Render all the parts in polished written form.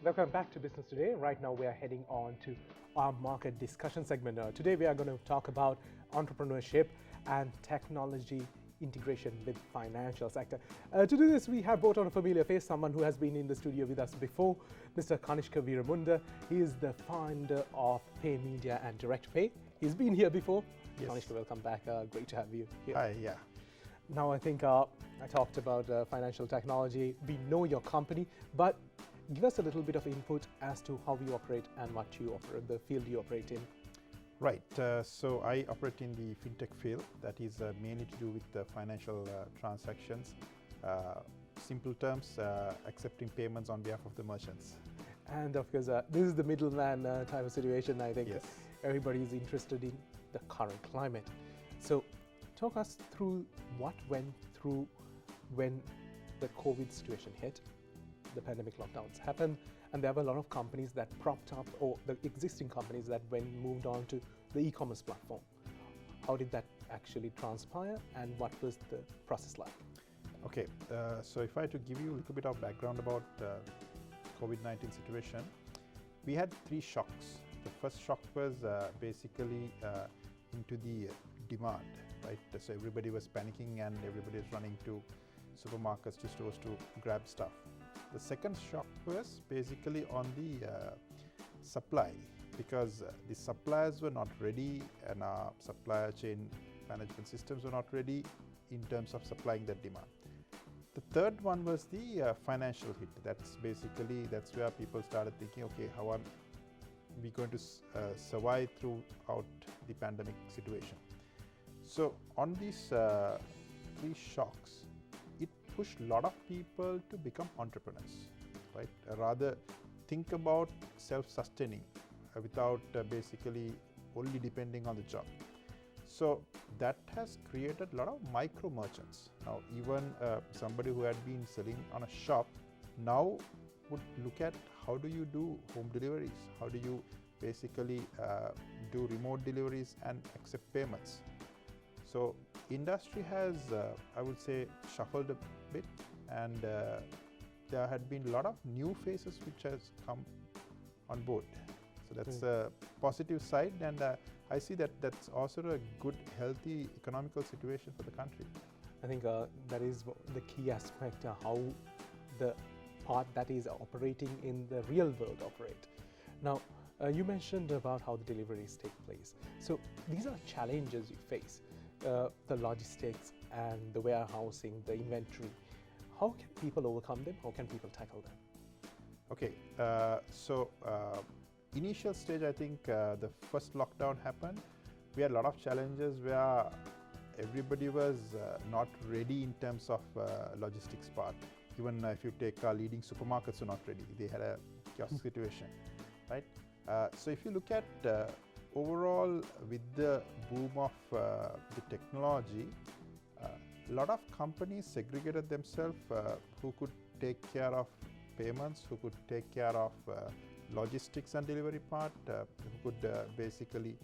Welcome back to Business Today. Right now we are heading on to our market discussion segment. Today we are going to talk about entrepreneurship and technology integration with financial sector. To do this, we have brought on a familiar face, someone who has been in the studio with us before, Mr. Kanishka Weeramunda. He is the founder of Pay Media and Direct Pay. He's been here before. Yes. Kanishka, welcome back. Great to have you here. Hi, yeah. Now I think I talked about financial technology. We know your company, but give us a little bit of input as to how you operate and what you offer, the field you operate in. Right. So I operate in the fintech field. That is mainly to do with the financial transactions. Simple terms, accepting payments on behalf of the merchants. And of course, this is the middleman type of situation. I think yes. Everybody is interested in the current climate. So talk us through what went through when the COVID situation hit. The pandemic lockdowns happened, and there were a lot of companies that propped up, or the existing companies that moved on to the e-commerce platform. How did that actually transpire, and what was the process like? Okay, so if I had to give you a little bit of background about COVID-19 situation, we had three shocks. The first shock was basically into the demand, right? So everybody was panicking and everybody was running to supermarkets, to stores to grab stuff. The second shock was basically on the supply, because the suppliers were not ready and our supplier chain management systems were not ready in terms of supplying that demand. The third one was the financial hit. That's where people started thinking, okay, how are we going to survive throughout the pandemic situation? So on these three shocks, it pushed a lot of people to become entrepreneurs, right? Rather think about self-sustaining without basically only depending on the job. So that has created a lot of micro merchants. Now even somebody who had been selling on a shop now would look at how do you do home deliveries, how do you basically do remote deliveries and accept payments. So industry has, I would say, shuffled a bit, and there had been a lot of new faces which has come on board. So that's a positive side, and I see that that's also a good, healthy economical situation for the country. I think that is the key aspect, how the part that is operating in the real world operate. Now, you mentioned about how the deliveries take place. So these are challenges you face. The logistics and the warehousing, the inventory. How can people overcome them? How can people tackle them? Okay, so initial stage, I think the first lockdown happened. We had a lot of challenges where everybody was not ready in terms of logistics part. Even if you take our leading supermarkets were not ready. They had a chaos situation, right? So if you look at overall, with the boom of the technology, a lot of companies segregated themselves who could take care of payments, who could take care of logistics and delivery part, who could basically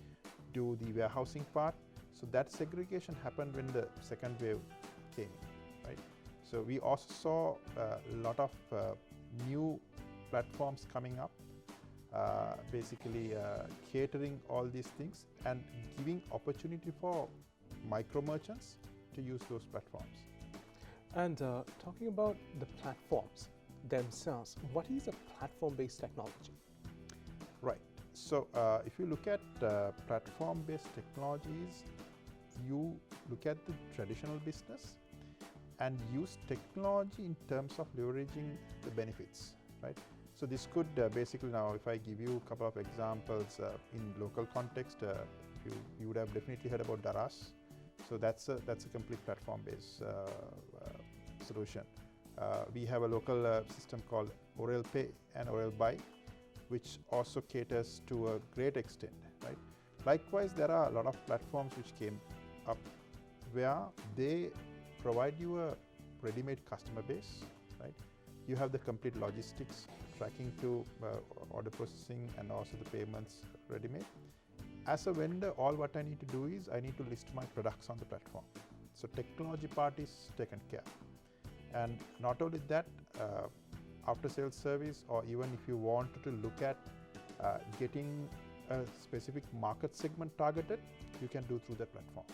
do the warehousing part. So that segregation happened when the second wave came in, right? So we also saw a lot of new platforms coming up, basically catering all these things and giving opportunity for micro merchants to use those platforms. And talking about the platforms themselves, what is a platform-based technology? Right. So if you look at platform-based technologies, you look at the traditional business and use technology in terms of leveraging the benefits, right? So this could basically, now if I give you a couple of examples in local context, you would have definitely heard about Daras. So that's a complete platform-based solution. We have a local system called Orel Pay and Orel Buy, which also caters to a great extent, right? Likewise, there are a lot of platforms which came up where they provide you a ready-made customer base, right? You have the complete logistics, tracking to order processing and also the payments ready-made. As a vendor, all what I need to do is I need to list my products on the platform. So technology part is taken care. And not only that, after sales service, or even if you wanted to look at getting a specific market segment targeted, you can do through that platform.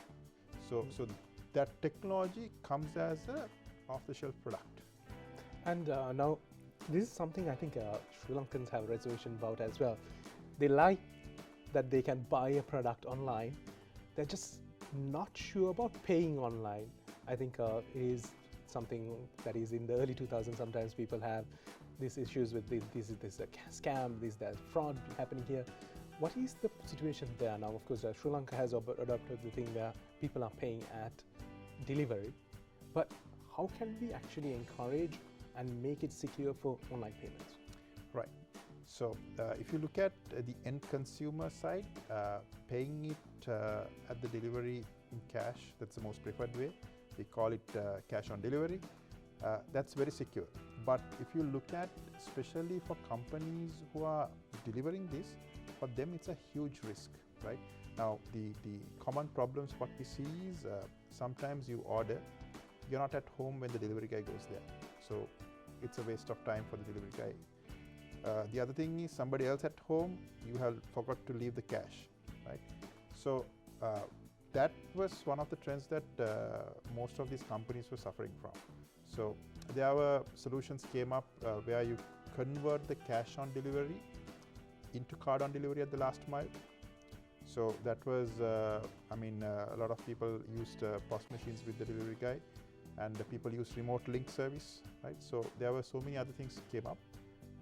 So that technology comes as a off-the-shelf product. And now, this is something I think Sri Lankans have a reservation about as well. They like that they can buy a product online. They're just not sure about paying online. I think it is something that is in the early 2000s. Sometimes people have these issues with this is a scam, there's fraud happening here. What is the situation there now? Of course, Sri Lanka has adopted the thing where people are paying at delivery, but how can we actually encourage and make it secure for online payments? Right. So if you look at the end consumer side, paying it at the delivery in cash, that's the most preferred way. We call it cash on delivery. That's very secure. But if you look at, especially for companies who are delivering this, for them it's a huge risk, right? Now, the common problems what we see is sometimes you order, you're not at home when the delivery guy goes there. So it's a waste of time for the delivery guy. The other thing is somebody else at home, you have forgot to leave the cash, right? So that was one of the trends that most of these companies were suffering from. So there were solutions came up where you convert the cash on delivery into card on delivery at the last mile. So that was, a lot of people used POS machines with the delivery guy, and the people used remote link service, right? So there were so many other things came up.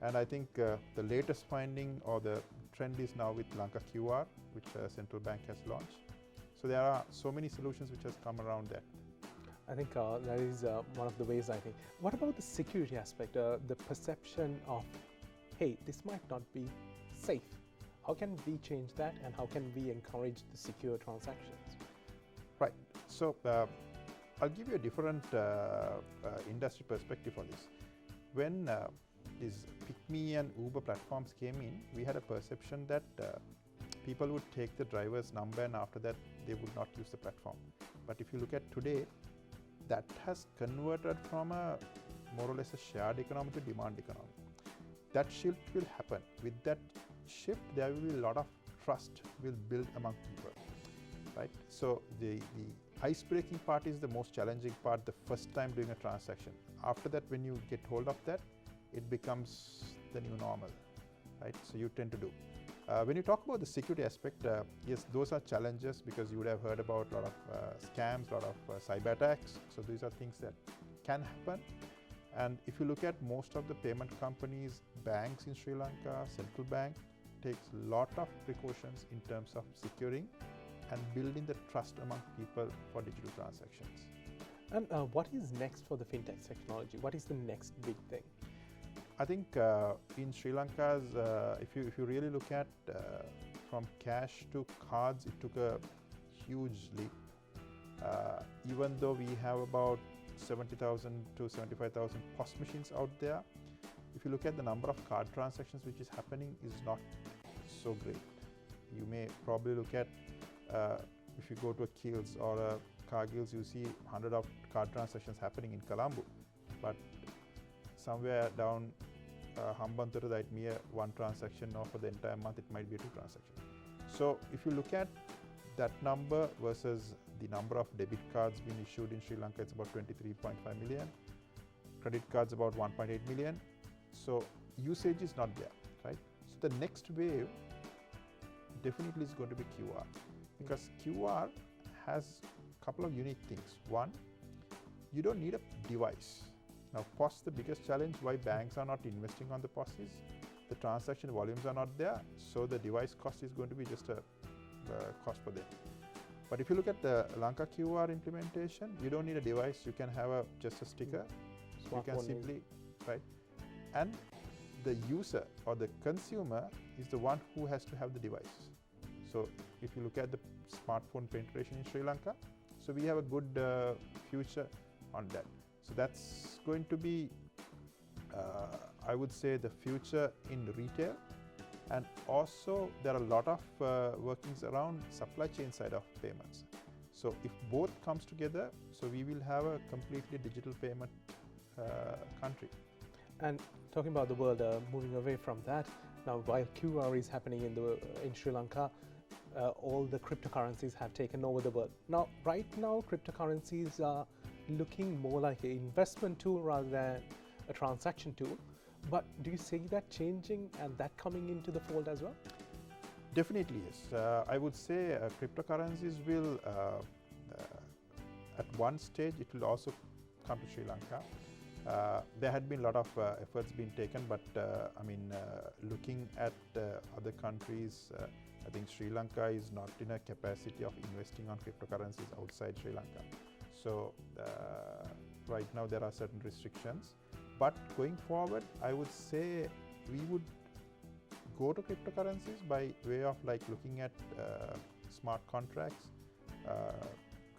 And I think the latest finding or the trend is now with Lanka QR, which central bank has launched. So there are so many solutions which has come around that. I think that is one of the ways, I think. What about the security aspect, the perception of, hey, this might not be safe? How can we change that, and how can we encourage the secure transactions? Right. So I'll give you a different industry perspective for this. When these PickMe and Uber platforms came in, we had a perception that people would take the driver's number and after that they would not use the platform. But if you look at today, that has converted from a more or less a shared economy to demand economy. That shift will happen. With that shift, there will be a lot of trust will build among people, right? So the ice-breaking part is the most challenging part the first time doing a transaction. After that, when you get hold of that, it becomes the new normal, right? So you tend to do. When you talk about the security aspect, yes, those are challenges because you would have heard about a lot of scams, a lot of cyber attacks. So these are things that can happen. And if you look at most of the payment companies, banks in Sri Lanka, central bank takes a lot of precautions in terms of securing and building the trust among people for digital transactions. And what is next for the fintech technology? What is the next big thing? I think in Sri Lanka's, if you really look at from cash to cards, it took a huge leap. Even though we have about 70,000 to 75,000 POS machines out there, if you look at the number of card transactions which is happening is not so great. You may probably look at, if you go to a Kills or a Cargills, you see 100 of card transactions happening in Colombo, but somewhere down Hambantota, that may one transaction, or for the entire month it might be two transactions. So if you look at that number versus the number of debit cards being issued in Sri Lanka, it's about 23.5 million. Credit cards about 1.8 million. So usage is not there, right? So the next wave definitely is going to be QR, because QR has a couple of unique things. One, you don't need a device. Now, POS, the biggest challenge why banks are not investing on the POS is the transaction volumes are not there, so the device cost is going to be just a cost for them. But if you look at the Lanka QR implementation, you don't need a device. You can have just a sticker. You can simply, right? And the user or the consumer is the one who has to have the device. So if you look at the smartphone penetration in Sri Lanka, so we have a good future on that. So that's going to be, I would say, the future in retail. And also there are a lot of workings around supply chain side of payments. So if both comes together, so we will have a completely digital payment country. And talking about the world, moving away from that, now while QR is happening in Sri Lanka, all the cryptocurrencies have taken over the world. Now, right now, cryptocurrencies are looking more like an investment tool rather than a transaction tool. But do you see that changing and that coming into the fold as well? Definitely, yes. I would say cryptocurrencies will, at one stage, it will also come to Sri Lanka. There had been a lot of efforts being taken, but looking at other countries, I think Sri Lanka is not in a capacity of investing on cryptocurrencies outside Sri Lanka. So right now there are certain restrictions, but going forward, I would say we would go to cryptocurrencies by way of like looking at smart contracts,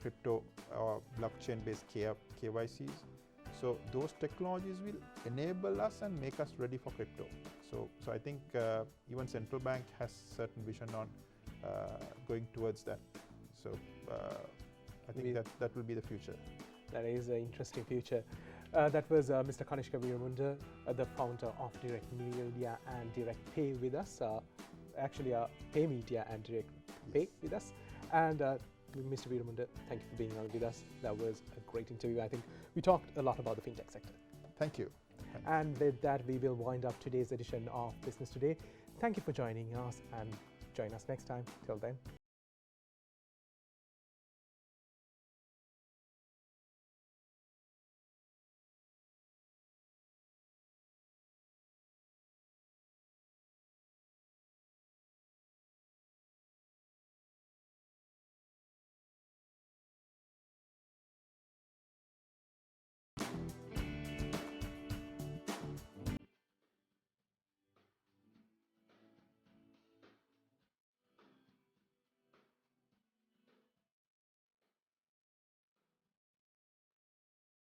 crypto or blockchain-based KYCs. So those technologies will enable us and make us ready for crypto. So I think even central bank has certain vision on going towards that. So I think that will be the future. That is an interesting future. That was Mr. Kanishka Weeramunda, the founder of Direct Media and Direct Pay with us. Actually, Pay Media and Direct Pay with us. And Mr. Weeramunda, thank you for being on with us. That was a great interview. I think we talked a lot about the fintech sector. Thank you. And with that, we will wind up today's edition of Business Today. Thank you for joining us, and join us next time. Till then.